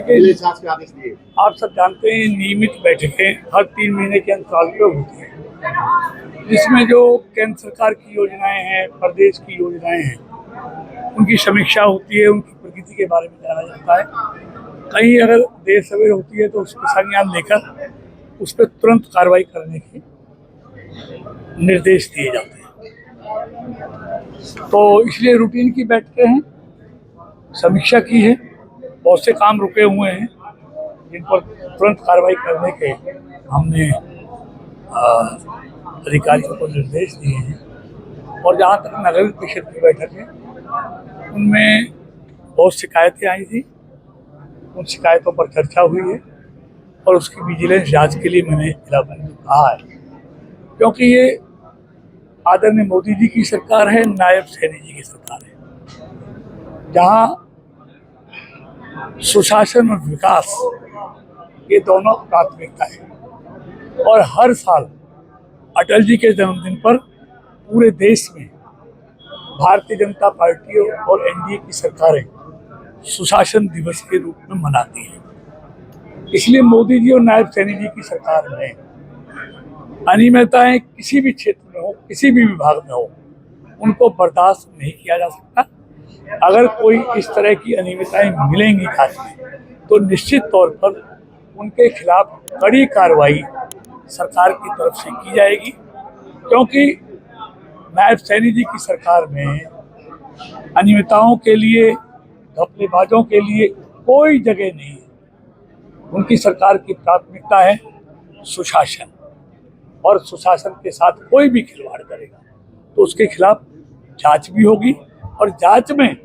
देखिए, जांच के आदेश दिए। आप सब जानते हैं नियमित बैठकें हर 3 महीने के अंतराल पर होती हैं, जिसमें जो केंद्र सरकार की योजनाएं हैं, प्रदेश की योजनाएं हैं, उनकी समीक्षा होती है, उनकी प्रगति के बारे में जाना जाता है। कहीं अगर देर सवेर होती है तो उस पर संज्ञान लेकर उस पर तुरंत कार्रवाई करने के निर्देश दिए जाते हैं। तो इसलिए रूटीन की बैठकें हैं, समीक्षा की है, बहुत से काम रुके हुए हैं जिन पर तुरंत कार्रवाई करने के हमने अधिकारियों को निर्देश दिए हैं। और जहाँ तक नगर परिषद की बैठक है, उनमें बहुत शिकायतें आई थी, उन शिकायतों पर चर्चा हुई है और उसकी विजिलेंस जांच के लिए मैंने जिलाधिकारी को कहा है, क्योंकि ये आदरणीय मोदी जी की सरकार है, नायब सैनी जी की सरकार है, जहाँ सुशासन और विकास ये दोनों प्राथमिकता है। और हर साल अटल जी के जन्मदिन पर पूरे देश में भारतीय जनता पार्टी और एनडीए की सरकारें सुशासन दिवस के रूप में मनाती हैं। इसलिए मोदी जी और नायब सैनी जी की सरकार में अनियमितताएं किसी भी क्षेत्र में हो, किसी भी विभाग में हो, उनको बर्दाश्त नहीं किया जा सकता। अगर कोई इस तरह की अनियमितताएं मिलेंगी जांच में, तो निश्चित तौर पर उनके खिलाफ कड़ी कार्रवाई सरकार की तरफ से की जाएगी, क्योंकि नायब सैनी जी की सरकार में अनियमितताओं के लिए, घपलेबाजों के लिए कोई जगह नहीं है। उनकी सरकार की प्राथमिकता है सुशासन, और सुशासन के साथ कोई भी खिलवाड़ करेगा तो उसके खिलाफ जांच भी होगी, और जांच में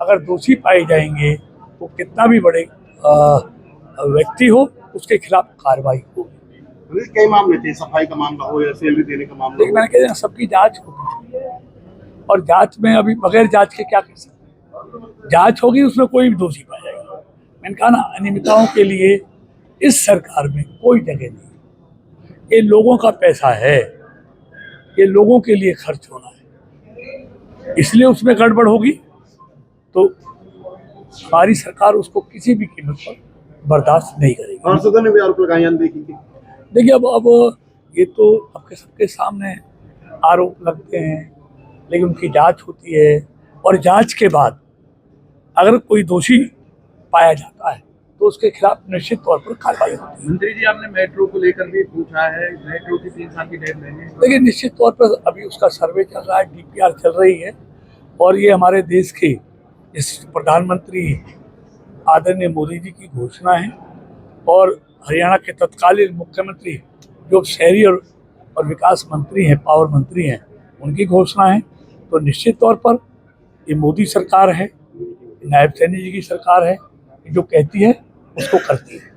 अगर दोषी पाए जाएंगे तो कितना भी बड़े व्यक्ति हो, उसके खिलाफ कार्रवाई होगी। कई मामले थे, सफाई का मामला हो या सैलरी देने का मामला लेकिन मैंने कहा सबकी जांच होगी, और जांच में अभी बगैर जांच के क्या कर सकते, जांच होगी, उसमें कोई भी दोषी पाया जाएगा। मैंने कहा ना, अनियमितताओं के लिए इस सरकार में कोई जगह नहीं। ये लोगों का पैसा है, ये लोगों के लिए खर्च होना है, इसलिए उसमें गड़बड़ होगी तो हमारी सरकार उसको किसी भी कीमत पर बर्दाश्त नहीं करेगी। सांसदों ने भी आरोप लगाए अनदेखी के। देखिए, अब ये तो आपके सबके सामने आरोप लगते हैं, लेकिन उनकी जांच होती है, और जांच के बाद अगर कोई दोषी पाया जाता है तो उसके खिलाफ निश्चित तौर पर कार्रवाई होती है। मंत्री जी, आपने मेट्रो को लेकर भी पूछा है, मेट्रो की 3 साल की डेडलाइन है। देखिए, निश्चित तौर पर अभी उसका सर्वे चल रहा है, डीपीआर चल रही है, और ये हमारे देश के इस प्रधानमंत्री आदरणीय मोदी जी की घोषणा है, और हरियाणा के तत्कालीन मुख्यमंत्री जो शहरी और विकास मंत्री हैं, पावर मंत्री हैं, उनकी घोषणा है। तो निश्चित तौर पर ये मोदी सरकार है, नायब सैनी जी की सरकार है, जो कहती है उसको करती है।